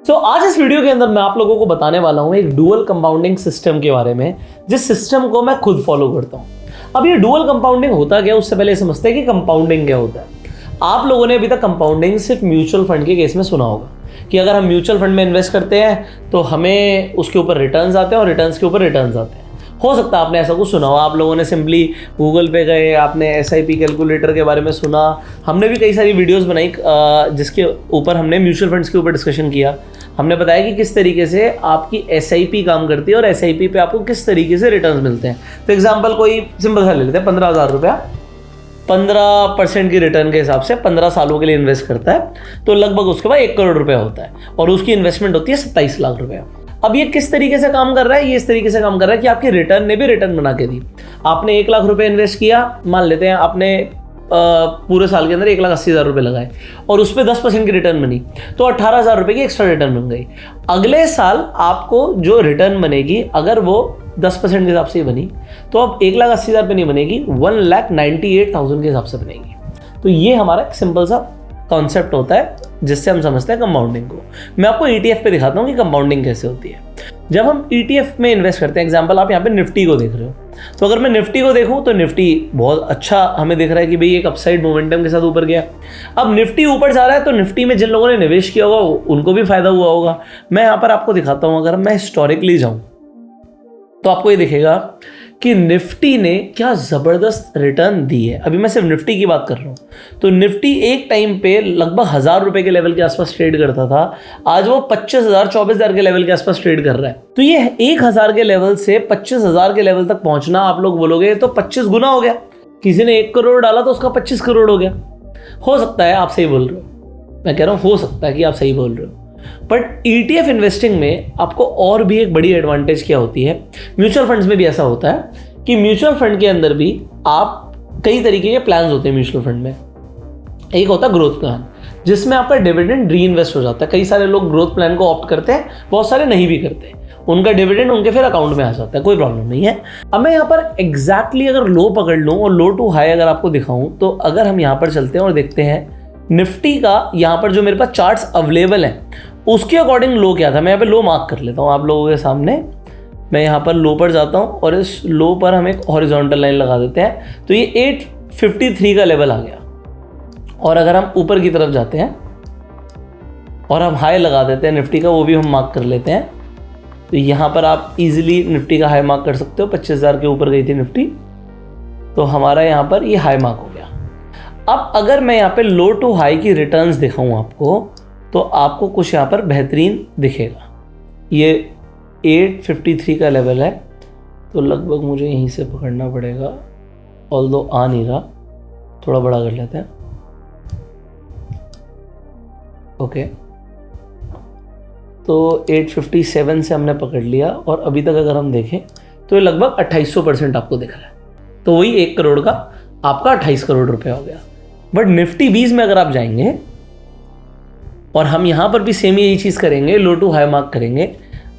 आज इस वीडियो के अंदर मैं आप लोगों को बताने वाला हूं एक डुअल कंपाउंडिंग सिस्टम के बारे में, जिस सिस्टम को मैं खुद फॉलो करता हूं। अब ये डुअल कंपाउंडिंग होता क्या, उससे पहले समझते हैं कि कंपाउंडिंग क्या होता है। आप लोगों ने अभी तक कंपाउंडिंग सिर्फ म्यूचुअल फंड के केस में सुना होगा कि अगर हम म्यूचुअल फंड में इन्वेस्ट करते हैं तो हमें उसके ऊपर रिटर्न्स आते हैं और रिटर्न्स के ऊपर रिटर्न्स आते हैं। हो सकता है आपने ऐसा कुछ सुना हो, आप लोगों ने सिंपली गूगल पे गए, आपने SIP कैलकुलेटर के बारे में सुना। हमने भी कई सारी वीडियोस बनाई जिसके ऊपर हमने म्यूचुअल फंड्स के ऊपर डिस्कशन किया। हमने बताया कि किस तरीके से आपकी SIP काम करती है और SIP पे आपको किस तरीके से रिटर्न्स मिलते हैं। तो एग्जांपल कोई सिंपल सा ले लेते हैं, 15,000 रुपया 15% की रिटर्न के हिसाब से 15 सालों के लिए इन्वेस्ट करता है तो लगभग उसके बाद 1 करोड़ रुपया होता है और उसकी इन्वेस्टमेंट होती है 27 लाख रुपया। अब ये किस तरीके से काम कर रहा है? ये इस तरीके से काम कर रहा है कि आपकी रिटर्न ने भी रिटर्न बना के दी। आपने 1 लाख रुपए इन्वेस्ट किया, मान लेते हैं आपने पूरे साल के अंदर 1,80,000 रुपये लगाए और उस पर 10% की रिटर्न बनी तो 18,000 रुपये की एक्स्ट्रा रिटर्न बन गई। अगले साल आपको जो रिटर्न बनेगी, अगर वो 10% के हिसाब से ही बनी तो अब 1,80,000 पे नहीं बनेगी, 1,98,000 के हिसाब से बनेगी। तो ये हमारा एक सिंपल सा कॉन्सेप्ट होता है जिससे हम समझते हैं कंपाउंडिंग को। मैं आपको ETF पे दिखाता हूँ कि कंपाउंडिंग कैसे होती है। जब हम ETF में इन्वेस्ट करते हैं, एग्जांपल आप यहाँ पे निफ्टी को देख रहे हो, तो अगर मैं निफ्टी को देखूँ तो निफ्टी बहुत अच्छा हमें दिख रहा है कि भाई एक अपसाइड मोमेंटम के साथ ऊपर गया। अब निफ्टी ऊपर जा रहा है तो निफ्टी में जिन लोगों ने निवेश किया होगा उनको भी फायदा हुआ होगा। मैं यहाँ पर आपको दिखाता हूँ, अगर मैं हिस्टोरिकली जाऊँ तो आपको ये दिखेगा कि निफ्टी ने क्या ज़बरदस्त रिटर्न दी है। अभी मैं सिर्फ निफ्टी की बात कर रहा हूँ तो निफ्टी एक टाइम पे लगभग 1,000 रुपये के लेवल के आसपास ट्रेड करता था, आज वो 25,000 24,000 के लेवल के आसपास ट्रेड कर रहा है। तो ये 1,000 के लेवल से 25,000 के लेवल तक पहुंचना, आप लोग बोलोगे तो 25 गुना हो गया। किसी ने 1 करोड़ डाला तो उसका 25 करोड़ हो गया। हो सकता है आप सही बोल रहे हो, मैं कह रहा हूँ हो सकता है कि आप सही बोल रहे हो। बट ETF इन्वेस्टिंग में आपको और भी एक बड़ी एडवांटेज क्या होती है, म्यूचुअल फंड्स में भी ऐसा होता है कि म्यूचुअल फंड के अंदर भी आप कई तरीके के प्लान्स होते हैं म्यूचुअल फंड में। एक होता है ग्रोथ प्लान, जिसमें आपका डिविडेंड री इन्वेस्ट हो जाता है। कई सारे लोग ग्रोथ प्लान को ऑप्ट करते हैं, बहुत सारे नहीं भी करते। उनका डिविडेंड उनके फिर अकाउंट में आ जाता है, कोई प्रॉब्लम नहीं है। अब मैं यहाँ पर एग्जैक्टली अगर लो पकड़ लूँ और लो टू हाई अगर आपको दिखाऊँ, तो अगर हम यहाँ पर चलते हैं और देखते हैं निफ्टी का, यहाँ पर जो मेरे पास चार्ट्स अवेलेबल हैं उसके अकॉर्डिंग लो क्या था, मैं यहाँ पे लो मार्क कर लेता हूँ आप लोगों के सामने। मैं यहाँ पर लो पर जाता हूँ और इस लो पर हम एक हॉरिजॉन्टल लाइन लगा देते हैं तो ये 853 का लेवल आ गया। और अगर हम ऊपर की तरफ जाते हैं और हम हाई लगा देते हैं निफ्टी का, वो भी हम मार्क कर लेते हैं, तो यहाँ पर आप इजीली निफ्टी का हाई मार्क कर सकते हो। 25,000 के ऊपर गई थी निफ्टी, तो हमारा यहाँ पर ये हाई मार्क हो गया। अब अगर मैं यहाँ पे लो टू हाई की रिटर्न्स दिखाऊँ आपको, तो आपको कुछ यहाँ पर बेहतरीन दिखेगा। ये 853 का लेवल है तो लगभग मुझे यहीं से पकड़ना पड़ेगा, ऑल्दो आ नहीं रहा, थोड़ा बड़ा कर लेते हैं। ओके, तो 857 से हमने पकड़ लिया और अभी तक अगर हम देखें तो ये लगभग 2800% आपको दिख रहा है। तो वही 1 करोड़ का आपका 28 करोड़ रुपया हो गया। बट निफ्टी 20 में अगर आप जाएंगे और हम यहाँ पर भी सेम यही चीज़ करेंगे, लो टू हाई मार्क करेंगे,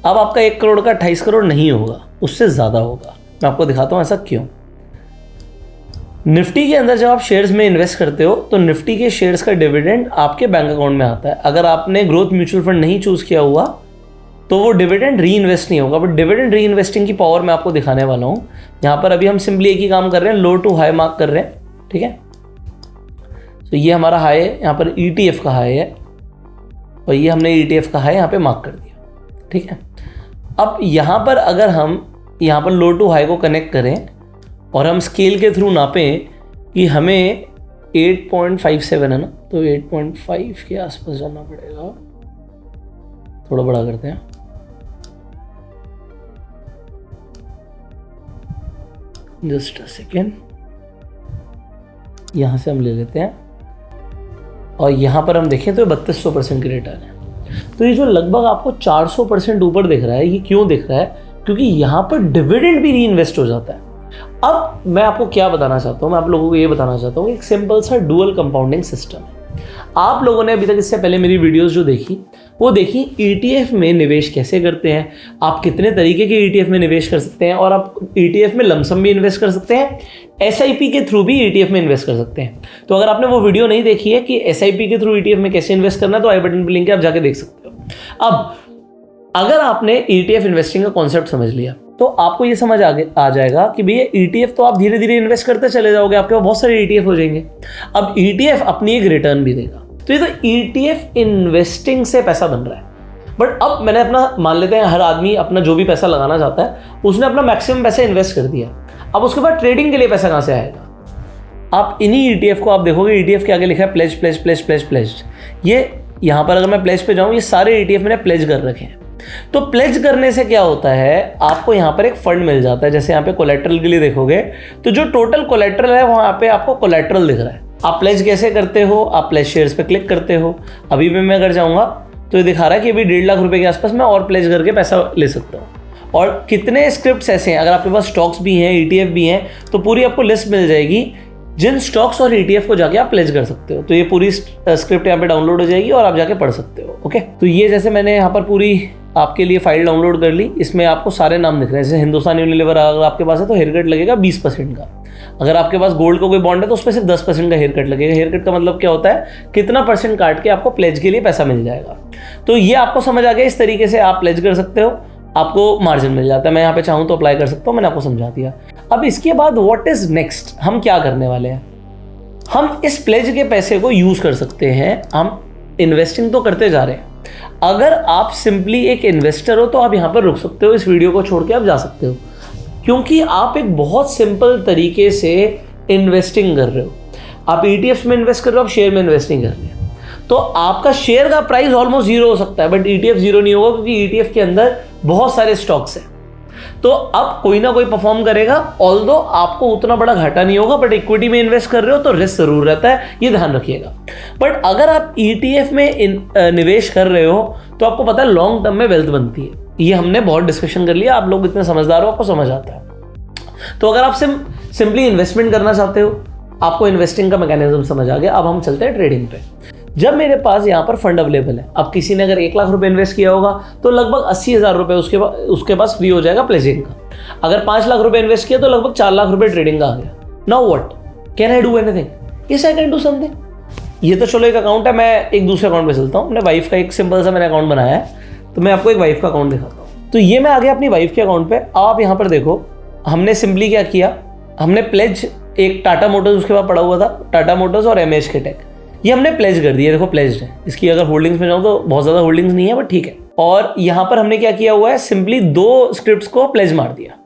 अब आपका 1 करोड़ का 28 करोड़ नहीं होगा, उससे ज़्यादा होगा। मैं आपको दिखाता हूँ ऐसा क्यों। निफ्टी के अंदर जब आप शेयर्स में इन्वेस्ट करते हो तो निफ्टी के शेयर्स का डिविडेंड आपके बैंक अकाउंट में आता है। अगर आपने ग्रोथ म्यूचुअल फंड नहीं चूज़ किया हुआ तो वो डिविडेंड री इन्वेस्ट नहीं होगा। बट डिविडेंड री इन्वेस्टिंग की पावर मैं आपको दिखाने वाला हूँ। यहाँ पर अभी हम सिंपली एक ही काम कर रहे हैं, लो टू हाई मार्क कर रहे हैं, ठीक है। तो ये हमारा हाई है, यहाँ पर ETF का हाई है और ये हमने ETF का हाई यहाँ पे मार्क कर दिया, ठीक है। अब यहाँ पर अगर हम यहाँ पर लो टू हाई को कनेक्ट करें और हम स्केल के थ्रू नापें कि हमें 8.57 है ना, तो 8.5 के आसपास जाना पड़ेगा। थोड़ा बड़ा करते हैं, जस्ट अ सेकेंड, यहाँ से हम ले लेते हैं और यहाँ पर हम देखें तो 3200% की रिटर्न है। तो ये जो लगभग आपको 400% ऊपर दिख रहा है, ये क्यों दिख रहा है? क्योंकि यहाँ पर डिविडेंड भी री इन्वेस्ट हो जाता है। अब मैं आपको क्या बताना चाहता हूँ, मैं आप लोगों को ये बताना चाहता हूँ, एक सिंपल सा डुअल कंपाउंडिंग सिस्टम है। आप लोगों ने अभी तक इससे पहले मेरी वीडियोस जो देखी वो देखी ETF में निवेश कैसे करते हैं, आप कितने तरीके के ETF में निवेश कर सकते हैं और आप ETF में लमसम भी इन्वेस्ट कर सकते हैं, SIP के थ्रू भी ETF में इन्वेस्ट कर सकते हैं। तो अगर आपने वो वीडियो नहीं देखी है कि SIP के थ्रू ETF में कैसे इन्वेस्ट करना है तो आई बटन पर लिंक है, आप जाके देख सकते हो। अब अगर आपने ETF इन्वेस्टिंग का कॉन्सेप्ट समझ लिया तो आपको ये समझ आ जाएगा कि भैया ETF तो आप धीरे धीरे इन्वेस्ट करते चले जाओगे, आपके पास बहुत सारे ETF हो जाएंगे। अब ETF अपनी एक रिटर्न भी देगा, तो ये तो ETF इन्वेस्टिंग से पैसा बन रहा है। बट अब मैंने अपना, मान लेते हैं हर आदमी अपना जो भी पैसा लगाना चाहता है उसने अपना मैक्सिमम पैसा इन्वेस्ट कर दिया, अब उसके बाद ट्रेडिंग के लिए पैसा कहाँ से आएगा? आप इन्हीं ETF को आप देखोगे, ETF के आगे लिखा है pledge pledge pledge pledge pledge. ये यहाँ पर अगर मैं प्लेज पे जाऊँ, ये सारे ETF मैंने प्लेज कर रखे हैं। तो प्लेज करने से क्या होता है, आपको यहाँ पर एक फंड मिल जाता है। जैसे यहाँ पे कोलेट्रल के लिए देखोगे तो जो टोटल कोलेट्रल है वहाँ पे आपको कोलेट्रल दिख रहा है। आप प्लेज कैसे करते हो? आप प्लेज शेयर्स पे क्लिक करते हो। अभी भी मैं अगर जाऊँगा तो ये दिखा रहा है कि अभी 1.5 लाख रुपए के आसपास मैं और प्लेज करके पैसा ले सकता हूँ। और कितने स्क्रिप्ट्स ऐसे हैं, अगर आपके पास स्टॉक्स भी हैं, ETF भी हैं, तो पूरी आपको लिस्ट मिल जाएगी जिन स्टॉक्स और ETF को जाके आप प्लेज कर सकते हो। तो ये पूरी स्क्रिप्ट यहाँ पे डाउनलोड हो जाएगी और आप जाके पढ़ सकते हो। ओके, तो ये जैसे मैंने यहाँ पर पूरी आपके लिए फाइल डाउनलोड कर ली, इसमें आपको सारे नाम दिख रहे हैं। जैसे हिंदुस्तान यूनिलीवर अगर आपके पास है तो हेयर कट लगेगा 20% का। अगर आपके पास गोल्ड का कोई बॉन्ड है तो उस पर सिर्फ 10% का हेयर कट लगेगा। हेयर कट का मतलब क्या होता है, कितना % काट के आपको प्लेज के लिए पैसा मिल जाएगा। तो ये आपको समझ आ गया, इस तरीके से आप प्लेज कर सकते हो, आपको मार्जिन मिल जाता है। मैं यहाँ पे चाहूँ तो अप्लाई कर सकता हूँ, मैंने आपको समझा दिया। अब इसके बाद व्हाट इज नेक्स्ट, हम क्या करने वाले हैं? हम इस प्लेज के पैसे को यूज कर सकते हैं। हम इन्वेस्टिंग तो करते जा रहे हैं। अगर आप सिंपली एक इन्वेस्टर हो तो आप यहाँ पर रुक सकते हो, इस वीडियो को छोड़ के आप जा सकते हो, क्योंकि आप एक बहुत सिंपल तरीके से इन्वेस्टिंग कर रहे हो। आप ETFs में इन्वेस्ट कर रहे हो, आप शेयर में इन्वेस्टिंग कर रहे हो। तो आपका शेयर का प्राइस ऑलमोस्ट 0 हो सकता है, बट ETF 0 नहीं होगा, क्योंकि ETF के अंदर बहुत सारे स्टॉक्स हैं। तो अब कोई ना कोई परफॉर्म करेगा, ऑल्दो आपको उतना बड़ा घाटा नहीं होगा। बट इक्विटी में इन्वेस्ट कर रहे हो तो रिस्क जरूर रहता है, ये ध्यान रखिएगा। बट अगर आप ETF में निवेश कर रहे हो तो आपको पता है लॉन्ग टर्म में वेल्थ बनती है। ये हमने बहुत डिस्कशन कर लिया, आप लोग इतने समझदार हो, आपको समझ आता है। तो अगर आप सिंपली इन्वेस्टमेंट करना चाहते हो, आपको इन्वेस्टिंग का मैकेनिज्म समझ आ गया। अब हम चलते हैं ट्रेडिंग पे। जब मेरे पास यहाँ पर फंड अवेलेबल है, अब किसी ने अगर 1 लाख रुपए इन्वेस्ट किया होगा तो लगभग 80,000 रुपए उसके पास फ्री हो जाएगा प्लेजिंग का। अगर 5 लाख रुपए इन्वेस्ट किया तो लगभग 4 लाख रुपए ट्रेडिंग का आ गया। Now what can I do anything? Yes I can do something. ये तो चलो एक अकाउंट है, मैं एक दूसरे अकाउंट पे चलता हूँ। अपने वाइफ का एक सिंपल सा मैंने अकाउंट बनाया है, तो मैं आपको एक वाइफ का अकाउंट दिखाता हूँ। तो ये मैं आ गया अपनी वाइफ के अकाउंट पे। आप यहाँ पर देखो, हमने सिंपली क्या किया, हमने प्लेज, एक टाटा मोटर्स उसके बाद पड़ा हुआ था, टाटा मोटर्स और MH के टेक, ये हमने प्लेज कर दिया। देखो प्लेज्ड है। इसकी अगर होल्डिंग्स में जाऊँ तो बहुत ज़्यादा होल्डिंग्स नहीं है, बट ठीक है। और यहाँ पर हमने क्या किया हुआ है, सिंपली 2 स्क्रिप्ट्स को प्लेज मार दिया।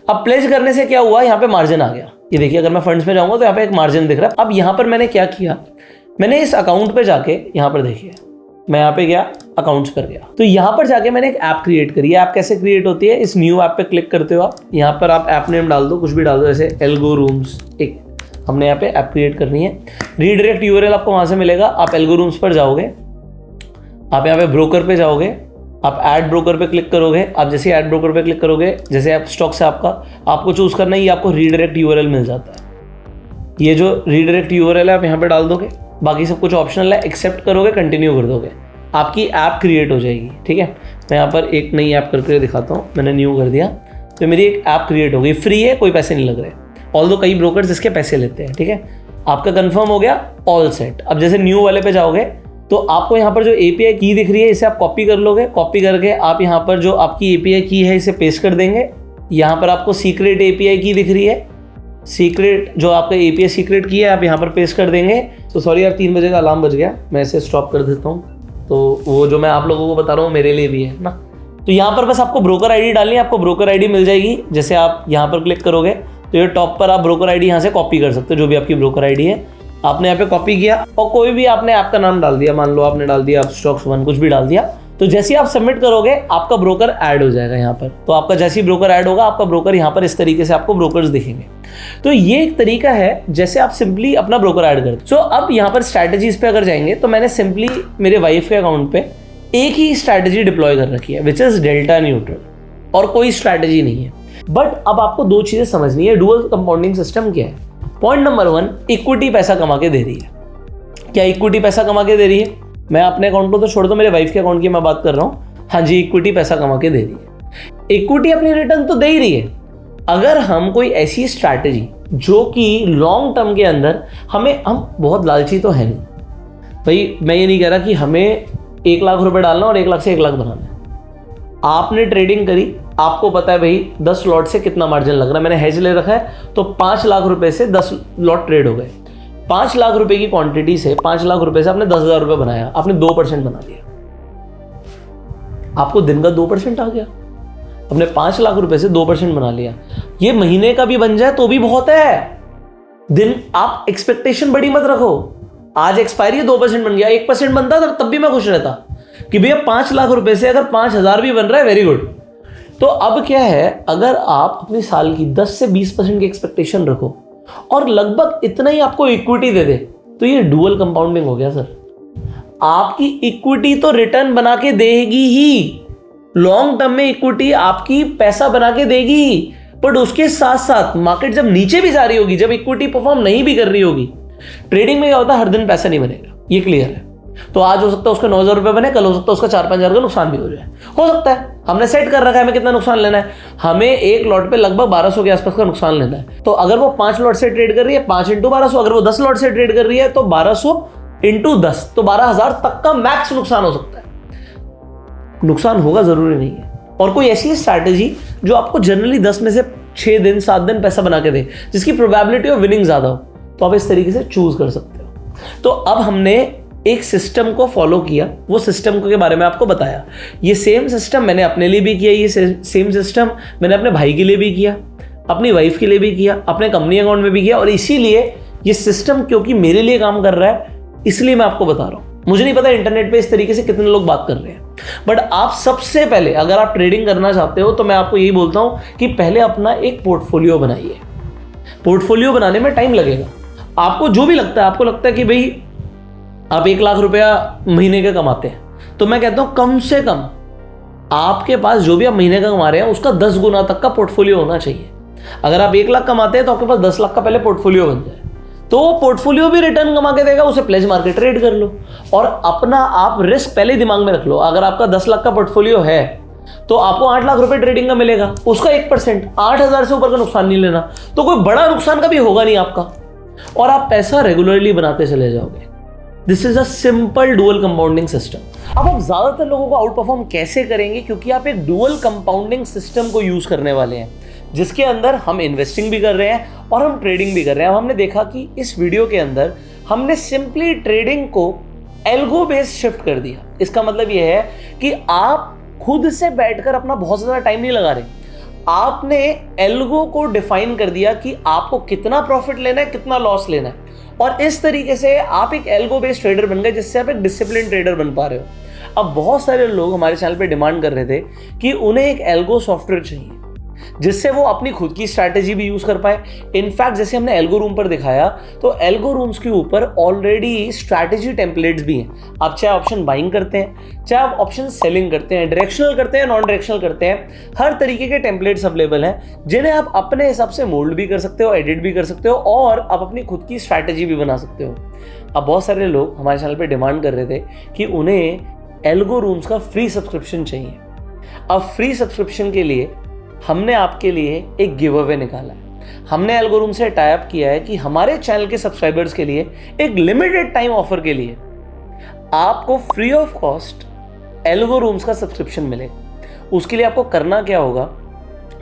अब प्लेज करने से क्या हुआ, यहाँ पे मार्जिन आ गया। ये देखिए, अगर मैं फंड्स में जाऊँगा तो यहाँ पे एक मार्जिन दिख रहा है। अब यहाँ पर मैंने क्या किया, मैंने इस अकाउंट पे जाके, यहाँ पर देखिए, मैं यहाँ पे गया, अकाउंट्स पर गया, तो यहाँ पर जाके मैंने एक ऐप क्रिएट करी है। ऐप कैसे क्रिएट होती है, इस न्यू ऐप पे क्लिक करते हो आप। यहाँ पर आप ऐप नेम डाल दो, कुछ भी डाल दो, जैसे एल्गोरूम्स। एक हमने यहाँ पे ऐप क्रिएट करनी है। रीडायरेक्ट URL आपको वहाँ से मिलेगा। आप एल्गोरूम्स पर जाओगे, आप यहाँ पे ब्रोकर पे जाओगे, आप ऐड ब्रोकर पे क्लिक करोगे। आप जैसे ऐड ब्रोकर पे क्लिक करोगे, जैसे आप स्टॉक से आपको चूज करना है, ये आपको रीडायरेक्ट URL मिल जाता है। ये जो रीडायरेक्ट URL है आप यहाँ पे डाल दोगे, बाकी सब कुछ ऑप्शनल है। एक्सेप्ट करोगे, कंटिन्यू कर दोगे, आपकी ऐप क्रिएट हो जाएगी। ठीक है, मैं यहाँ पर एक नई ऐप करके दिखाता हूँ। मैंने न्यू कर दिया, तो मेरी एक ऐप क्रिएट हो गई। फ्री है, कोई पैसे नहीं लग रहे, ऑल्दो कई ब्रोकर्स इसके पैसे लेते हैं। ठीक है, आपका कंफर्म हो गया, ऑल सेट। अब जैसे न्यू वाले पे जाओगे तो आपको यहाँ पर जो API की दिख रही है, इसे आप कॉपी कर लोगे। कॉपी करके आप यहाँ पर जो आपकी API की है इसे पेस्ट कर देंगे। यहाँ पर आपको सीक्रेट API की दिख रही है, सीक्रेट जो आपका API सीक्रेट की है आप यहाँ पर पेस्ट कर देंगे। तो सॉरी यार, 3 बजे का अलार्म बज गया, मैं इसे स्टॉप कर देता हूँ। तो वो जो मैं आप लोगों को बता रहा हूँ मेरे लिए भी है ना। तो यहाँ पर बस आपको ब्रोकर ID डालनी है, आपको ब्रोकर ID मिल जाएगी। जैसे आप यहाँ पर क्लिक करोगे तो ये टॉप पर आप ब्रोकर ID यहाँ से कॉपी कर सकते हो, जो भी आपकी ब्रोकर ID है। आपने यहाँ पे कॉपी किया और कोई भी आपने ऐप का नाम डाल दिया, मान लो आपने डाल दिया आप स्टॉक्स 1, कुछ भी डाल दिया। तो जैसे ही आप सबमिट करोगे आपका ब्रोकर ऐड हो जाएगा यहाँ पर। तो आपका जैसे ही ब्रोकर ऐड होगा, आपका ब्रोकर यहाँ पर इस तरीके से आपको ब्रोकर्स दिखेंगे। तो ये एक तरीका है जैसे आप सिंपली अपना ब्रोकर ऐड करते। सो अब यहाँ पर स्ट्रैटेजीज पे अगर जाएंगे तो मैंने सिंपली मेरे वाइफ के अकाउंट पे एक ही स्ट्रैटेजी डिप्लॉय कर रखी है, विच इज डेल्टा न्यूट्रल, और कोई स्ट्रैटेजी नहीं है। बट अब आपको 2 चीजें समझनी है। डुअल कंपाउंडिंग सिस्टम क्या है? पॉइंट नंबर 1, इक्विटी पैसा कमा के दे रही है। क्या इक्विटी पैसा कमा के दे रही है? मैं अपने अकाउंट को तो छोड़ दो, मेरे वाइफ के अकाउंट की मैं बात कर रहा हूँ। हाँ जी, इक्विटी पैसा कमा के दे रही है। इक्विटी अपनी रिटर्न तो दे ही रही है। अगर हम कोई ऐसी स्ट्रैटेजी जो कि लॉन्ग टर्म के अंदर हम बहुत लालची तो है नहीं भाई, मैं ये नहीं कह रहा कि हमें 1 लाख रुपए डालना और 1 लाख से 1 लाख बनाना है। आपने ट्रेडिंग करी, आपको पता है भाई 10 लॉट से कितना मार्जिन लग रहा है, मैंने हेज ले रखा है, तो 5 लाख रुपए से 10 लॉट ट्रेड हो गए। 5 लाख रुपए की क्वांटिटी से 5 लाख रुपए से आपने 10,000 रुपए बनाया, आपने 2% बना लिया, आपको दिन का 2% आ गया। अपने 5 लाख रुपए से 2% बना लिया। ये महीने का भी बन जाए तो भी बहुत है। दिन आप एक्सपेक्टेशन बड़ी मत रखो, आज एक्सपायरी 2% बन गया, 1% बनता तब भी मैं खुश रहता कि भैया 5 लाख रुपए से अगर 5,000 भी बन रहा है, वेरी गुड। तो अब क्या है, अगर आप अपनी साल की 10 से 20% की एक्सपेक्टेशन रखो और लगभग इतना ही आपको इक्विटी दे दे, तो ये डुअल कंपाउंडिंग हो गया सर। आपकी इक्विटी तो रिटर्न बना के देगी ही, लॉन्ग टर्म में इक्विटी आपकी पैसा बना के देगी ही, बट उसके साथ साथ मार्केट जब नीचे भी जा रही होगी, जब इक्विटी परफॉर्म नहीं भी कर रही होगी, ट्रेडिंग में क्या होता है, हर दिन पैसा नहीं बनेगा, ये क्लियर है। तो आज हो सकता है उसका 9,000 रुपए बने, कल हो सकता है उसका 4-5 हज़ार का नुकसान भी हो जाए, हो सकता है। हमने सेट कर रखा है हमें कितना नुकसान लेना है, हमें एक लॉट पे लगभग 1200 के आसपास का नुकसान लेना है। तो अगर वो 5 लॉट से ट्रेड कर रही है, 5 × 1200, अगर वो 10 लॉट से ट्रेड कर रही है तो 1200 × 10, तो 12,000 तक का मैक्स नुकसान हो सकता है। नुकसान होगा जरूरी नहीं है। और कोई ऐसी स्ट्रैटेजी जो आपको जनरली 10 में से 6 दिन 7 दिन पैसा बना के दे, जिसकी प्रोबेबिलिटी ऑफ विनिंग ज्यादा हो, तो आप इस तरीके से चूज कर सकते हो। तो अब हमने एक सिस्टम को फॉलो किया, वो सिस्टम के बारे में आपको बताया। ये सेम सिस्टम मैंने अपने लिए भी किया, ये सेम सिस्टम मैंने अपने भाई के लिए भी किया, अपनी वाइफ के लिए भी किया, अपने कंपनी अकाउंट में भी किया। और इसीलिए ये सिस्टम क्योंकि मेरे लिए काम कर रहा है, इसलिए मैं आपको बता रहा हूं। मुझे नहीं पता इंटरनेट पे इस तरीके से कितने लोग बात कर रहे हैं, बट आप सबसे पहले अगर आप ट्रेडिंग करना चाहते हो तो मैं आपको यही बोलता हूं कि पहले अपना एक पोर्टफोलियो बनाइए। पोर्टफोलियो बनाने में टाइम लगेगा, आपको जो भी लगता है, आपको लगता है कि भाई आप 1 लाख रुपया महीने का कमाते हैं, तो मैं कहता हूं कम से कम आपके पास जो भी आप महीने का कमा रहे हैं उसका 10 गुना तक का पोर्टफोलियो होना चाहिए। अगर आप 1 लाख कमाते हैं तो आपके पास 10 लाख का पहले पोर्टफोलियो बन जाए, तो वो पोर्टफोलियो भी रिटर्न कमा के देगा, उसे प्लेज मार्केट ट्रेड कर लो और अपना आप रिस्क पहले दिमाग में रख लो। अगर आपका 10 लाख का पोर्टफोलियो है तो आपको 8 लाख रुपए ट्रेडिंग का मिलेगा, उसका 1%, 8,000 से ऊपर का नुकसान नहीं लेना, तो कोई बड़ा नुकसान कभी होगा नहीं आपका, और आप पैसा रेगुलरली बनाते चले जाओगे। This is a simple dual compounding system. अब आप ज्यादातर लोगों को आउट परफॉर्म कैसे करेंगे, क्योंकि आप एक डुअल कंपाउंडिंग सिस्टम को यूज करने वाले हैं, जिसके अंदर हम इन्वेस्टिंग भी कर रहे हैं और हम ट्रेडिंग भी कर रहे हैं। अब हमने देखा कि इस वीडियो के अंदर हमने सिंपली ट्रेडिंग को एल्गो बेस्ड शिफ्ट कर दिया। इसका मतलब यह है कि आप खुद से बैठकर अपना बहुत ज्यादा टाइम नहीं लगा रहे, आपने एल्गो को डिफाइन कर दिया कि आपको कितना प्रॉफिट लेना है, कितना लॉस लेना है, और इस तरीके से आप एक एल्गो बेस्ड ट्रेडर बन गए, जिससे आप एक डिसिप्लिन ट्रेडर बन पा रहे हो। अब बहुत सारे लोग हमारे चैनल पे डिमांड कर रहे थे कि उन्हें एक एल्गो सॉफ्टवेयर चाहिए जिससे वो अपनी खुद की स्ट्रैटेजी भी यूज कर पाए। इनफैक्ट जैसे हमने एल्गो रूम पर दिखाया, तो एल्गो रूम्स के ऊपर ऑलरेडी स्ट्रैटेजी टेम्पलेट्स भी हैं। आप चाहे ऑप्शन बाइंग करते हैं, चाहे आप ऑप्शन सेलिंग करते हैं, डायरेक्शनल करते हैं, नॉन डायरेक्शनल करते हैं, हर तरीके के टेम्पलेट्स अवेलेबल हैं, जिन्हें आप अपने हिसाब से मोल्ड भी कर सकते हो, एडिट भी कर सकते हो, और आप अपनी खुद की स्ट्रैटेजी भी बना सकते हो। अब बहुत सारे लोग हमारे चैनल पर डिमांड कर रहे थे कि उन्हें एल्गो रूम्स का फ्री सब्सक्रिप्शन चाहिए। अब फ्री सब्सक्रिप्शन के लिए हमने आपके लिए एक गिव अवे निकाला है। हमने एल्गोरिथम से टाई अप किया है कि हमारे चैनल के सब्सक्राइबर्स के लिए एक लिमिटेड टाइम ऑफर के लिए आपको फ्री ऑफ कॉस्ट एल्गोरिथम्स का सब्सक्रिप्शन मिलेगा। उसके लिए आपको करना क्या होगा,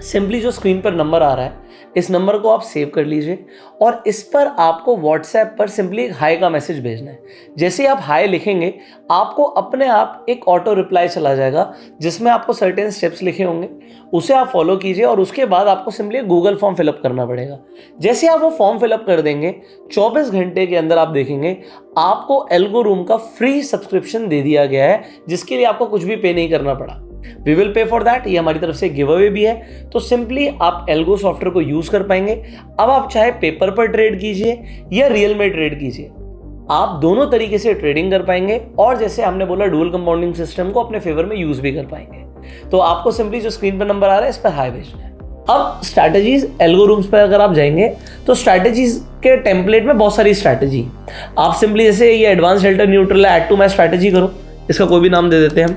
सिंपली जो स्क्रीन पर नंबर आ रहा है, इस नंबर को आप सेव कर लीजिए और इस पर आपको व्हाट्सएप पर सिंपली एक हाई का मैसेज भेजना है। जैसे ही आप हाई लिखेंगे, आपको अपने आप एक ऑटो रिप्लाई चला जाएगा जिसमें आपको सर्टेन स्टेप्स लिखे होंगे, उसे आप फॉलो कीजिए और उसके बाद आपको सिंपली गूगल फॉर्म फिलअप करना पड़ेगा। जैसे आप वो फॉर्म फिलअप कर देंगे, 24 घंटे के अंदर आप देखेंगे आपको एल्गो रूम का फ्री सब्सक्रिप्शन दे दिया गया है, जिसके लिए आपको कुछ भी पे नहीं करना पड़ा। We will pay for that, ये हमारी तरफ से गिव अवे भी है। तो सिंपली आप एल्गो सॉफ्टवेयर को यूज कर पाएंगे। अब आप चाहे पेपर पर ट्रेड कीजिए या रियल में ट्रेड कीजिए, आप दोनों तरीके से ट्रेडिंग कर पाएंगे और जैसे हमने बोला डुअल कंपाउंडिंग सिस्टम को अपने फेवर में यूज भी कर पाएंगे। तो आपको सिंपली जो स्क्रीन पर नंबर आ रहा है, इस पर हाई भेजना है। अब स्ट्रैटेजीज एल्गोरिथम्स पर अगर आप जाएंगे तो स्ट्रैटेजीज के टेम्पलेट में बहुत सारी स्ट्रैटेजी, आप सिंपली जैसे ये एडवांस डेल्टा न्यूट्रल है, ऐड टू माय स्ट्रैटेजी करो, इसका कोई भी नाम दे देते हैं हम।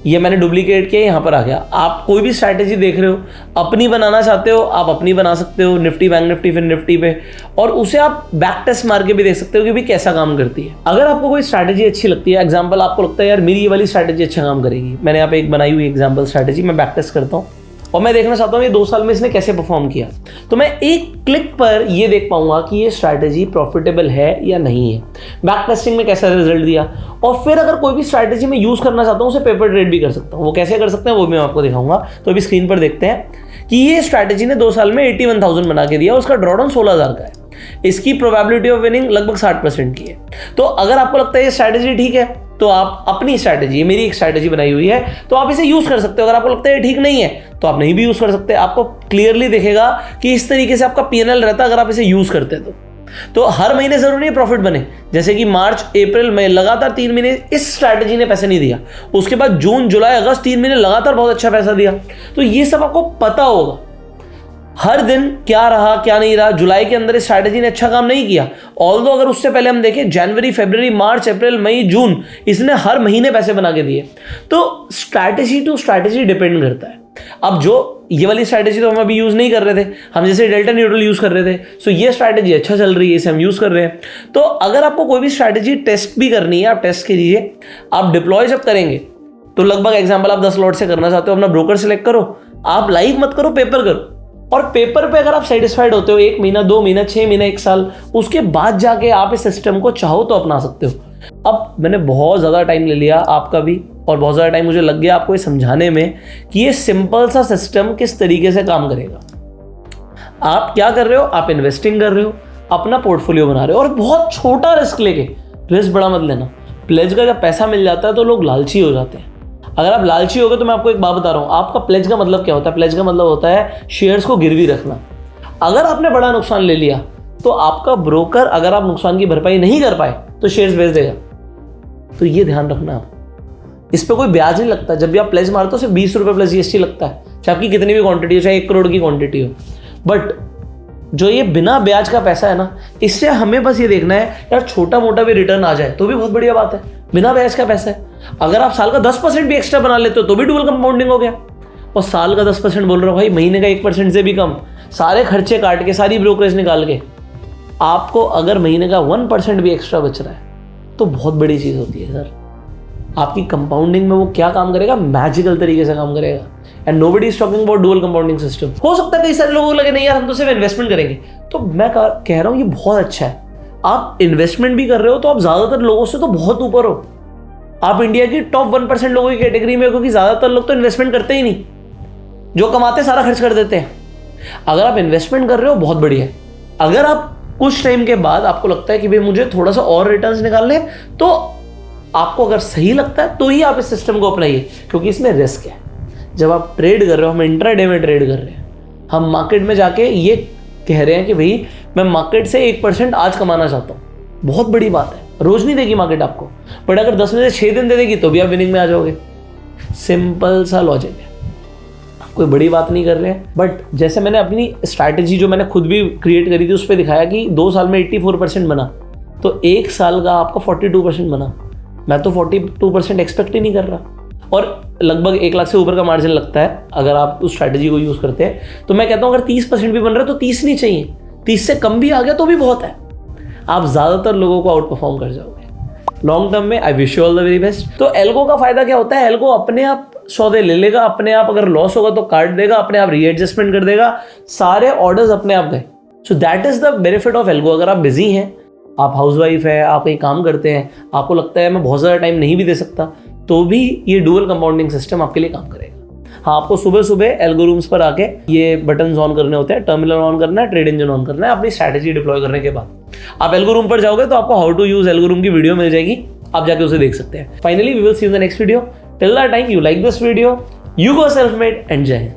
ये मैंने डुप्लीकेट किया, यहाँ पर आ गया। आप कोई भी स्ट्रैटेजी देख रहे हो, अपनी बनाना चाहते हो, आप अपनी बना सकते हो निफ्टी बैंक निफ्टी फिर निफ्टी पे, और उसे आप बैक टेस्ट मार के भी देख सकते हो कि भाई कैसा काम करती है। अगर आपको कोई स्ट्रैटेजी अच्छी लगती है, एग्जाम्पल आपको लगता है यार मेरी ये वाली स्ट्रैटेजी अच्छा काम करेगी, मैंने यहाँ पे एक बनाई हुई एग्जाम्पल स्ट्रैटेजी, मैं बैक टेस्ट करता हूँ और मैं देखना चाहता हूँ ये 2 साल में इसने कैसे परफॉर्म किया, तो मैं एक क्लिक पर ये देख पाऊंगा कि ये स्ट्रैटेजी प्रॉफिटेबल है या नहीं है, बैक टेस्टिंग में कैसा रिजल्ट दिया। और फिर अगर कोई भी स्ट्रैटेजी मैं यूज करना चाहता हूँ उसे पेपर ट्रेड भी कर सकता हूँ। वो कैसे कर सकते हैं वो भी मैं आपको दिखाऊंगा। तो अभी स्क्रीन पर देखते हैं कि ये स्ट्रैटेजी ने 2 साल में 81,000 बना के दिया, उसका ड्रॉडाउन 16,000 का है, इसकी प्रोबेबिलिटी ऑफ विनिंग लगभग 60% की है। तो अगर आपको लगता है ये स्ट्रैटेजी ठीक है तो आप अपनी स्ट्रैटेजी, मेरी एक स्ट्रैटेजी बनाई हुई है तो आप इसे यूज कर सकते हो। अगर आपको लगता है ठीक नहीं है तो आप नहीं भी यूज कर सकते। आपको क्लियरली दिखेगा कि इस तरीके से आपका पीएनएल रहता अगर आप इसे यूज करते तो हर महीने जरूरी नहीं प्रॉफिट बने। जैसे कि मार्च अप्रैल मई लगातार 3 महीने इस स्ट्रैटेजी ने पैसे नहीं दिया, उसके बाद जून जुलाई अगस्त 3 महीने लगातार बहुत अच्छा पैसा दिया। तो ये सब आपको पता होगा हर दिन क्या रहा क्या नहीं रहा। जुलाई के अंदर इस स्ट्रैटेजी ने अच्छा काम नहीं किया, ऑल्दो अगर उससे पहले हम देखें जनवरी फरवरी मार्च अप्रैल मई जून इसने हर महीने पैसे बना के दिए। तो स्ट्रैटेजी टू स्ट्रैटेजी डिपेंड करता है। अब जो ये वाली स्ट्रैटेजी तो हम अभी यूज नहीं कर रहे थे, हम जैसे डेल्टा न्यूट्रल यूज कर रहे थे, सो ये स्ट्रैटेजी अच्छा चल रही है, इसे हम यूज कर रहे हैं। तो अगर आपको कोई भी स्ट्रैटेजी टेस्ट भी करनी है आप टेस्ट कीजिए। आप डिप्लॉय जब करेंगे तो लगभग एग्जाम्पल आप 10 लॉट से करना चाहते हो, अपना ब्रोकर सेलेक्ट करो, आप लाइव मत करो, पेपर करो। और पेपर पे अगर आप सेटिस्फाइड होते हो 1 महीना 2 महीना 6 महीना 1 साल, उसके बाद जाके आप इस सिस्टम को चाहो तो अपना सकते हो। अब मैंने बहुत ज़्यादा टाइम ले लिया आपका भी, और बहुत ज़्यादा टाइम मुझे लग गया आपको ये समझाने में कि ये सिंपल सा सिस्टम किस तरीके से काम करेगा। आप क्या कर रहे हो, आप इन्वेस्टिंग कर रहे हो, अपना पोर्टफोलियो बना रहे हो, और बहुत छोटा रिस्क लेके, रिस्क बड़ा मत लेना। प्लेज का जब पैसा मिल जाता है तो लोग लालची हो जाते हैं। अगर आप लालची हो गए तो मैं आपको एक बात बता रहा हूँ, आपका प्लेज का मतलब क्या होता है? प्लेज का मतलब होता है शेयर्स को गिरवी रखना। अगर आपने बड़ा नुकसान ले लिया तो आपका ब्रोकर, अगर आप नुकसान की भरपाई नहीं कर पाए तो शेयर्स बेच देगा। तो ये ध्यान रखना आप। इस पर कोई ब्याज नहीं लगता। जब भी आप प्लेज मारते हो सिर्फ 20 रुपये प्लस जीएसटी लगता है, चाहे आपकी कितनी भी क्वांटिटी हो, चाहे 1 करोड़ की क्वांटिटी हो। बट जो ये बिना ब्याज का पैसा है ना, इससे हमें बस ये देखना है यार छोटा मोटा भी रिटर्न आ जाए तो भी बहुत बढ़िया बात है। बिना ब्याज का पैसा है, अगर आप साल का 10% भी एक्स्ट्रा बना लेते हो तो भी डुअल कंपाउंडिंग हो गया। और साल का 10% बोल रहा हूँ भाई, महीने का 1% से भी कम, सारे खर्चे काट के, सारी ब्रोकरेज निकाल के, आपको अगर महीने का 1% भी एक्स्ट्रा बच रहा है तो बहुत बड़ी चीज़ होती है सर। आपकी कंपाउंडिंग में वो क्या काम करेगा, मैजिकल तरीके से काम करेगा। And nobody is talking about dual compounding system. हो सकता है कई सारे लोगों को लगे नहीं यार हम तो सिर्फ इन्वेस्टमेंट करेंगे, तो मैं कह रहा हूँ ये बहुत अच्छा है। आप इन्वेस्टमेंट भी कर रहे हो तो आप ज्यादातर लोगों से तो बहुत ऊपर हो। आप इंडिया की टॉप 1% लोगों की कैटेगरी में हो, क्योंकि ज्यादातर लोग तो इन्वेस्टमेंट करते ही नहीं, जो कमाते सारा खर्च कर देते हैं। अगर आप इन्वेस्टमेंट कर रहे हो बहुत बढ़िया है। अगर आप कुछ टाइम के बाद आपको लगता है कि भाई मुझे थोड़ा सा और रिटर्न्स निकालने, तो आपको अगर सही लगता है तो ही आप इस सिस्टम को अपनाइए, क्योंकि इसमें रिस्क है। जब आप ट्रेड कर रहे हो, हम इंट्राडे में ट्रेड कर रहे हैं, हम मार्केट में जाके ये कह रहे हैं कि भाई मैं मार्केट से 1% आज कमाना चाहता हूँ, बहुत बड़ी बात है। रोज नहीं देगी मार्केट आपको, बट अगर 10 में से 6 दिन दे देगी तो भी आप विनिंग में आ जाओगे। सिंपल सा लॉजिक है, कोई बड़ी बात नहीं कर रहे हैं। बट जैसे मैंने अपनी स्ट्रैटेजी जो मैंने खुद भी क्रिएट करी थी उस पर दिखाया कि 2 साल में 84% बना, तो 1 साल का आपका 42% बना। मैं तो 42% एक्सपेक्ट ही नहीं कर रहा, और लगभग 1 लाख से ऊपर का मार्जिन लगता है अगर आप उस स्ट्रैटेजी को यूज़ करते हैं। तो मैं कहता हूँ अगर 30% भी बन रहा है तो 30 नहीं चाहिए, 30 से कम भी आ गया तो भी बहुत है। आप ज़्यादातर लोगों को आउट परफॉर्म कर जाओगे लॉन्ग टर्म में। I wish you all the very best. तो एल्गो का फायदा क्या होता है, एल्गो अपने आप सौदे ले लेगा, अपने आप अगर लॉस होगा तो काट देगा, अपने आप रीएडजस्टमेंट कर देगा, सारे ऑर्डर्स अपने आप गए। So that is the benefit of algo. अगर आप बिजी हैं, आप हाउसवाइफ है, आप कहीं काम करते हैं, आपको लगता है मैं बहुत ज़्यादा टाइम नहीं भी दे सकता, तो भी ये डुअल कंपाउंडिंग सिस्टम आपके लिए काम करेगा। हाँ, आपको सुबह सुबह एल्गो रूम्स पर आके ये बटन्स ऑन करने होते हैं, टर्मिनल ऑन करना है, ट्रेड इंजन ऑन करना है। अपनी स्ट्रैटेजी डिप्लॉय करने के बाद आप एल्गो रूम पर जाओगे तो आपको how to use algo room की वीडियो मिल जाएगी, आप जाके उसे देख सकते हैं। Finally we will see in the next video. Till that time, you like this video, you go self made and Jai Hind.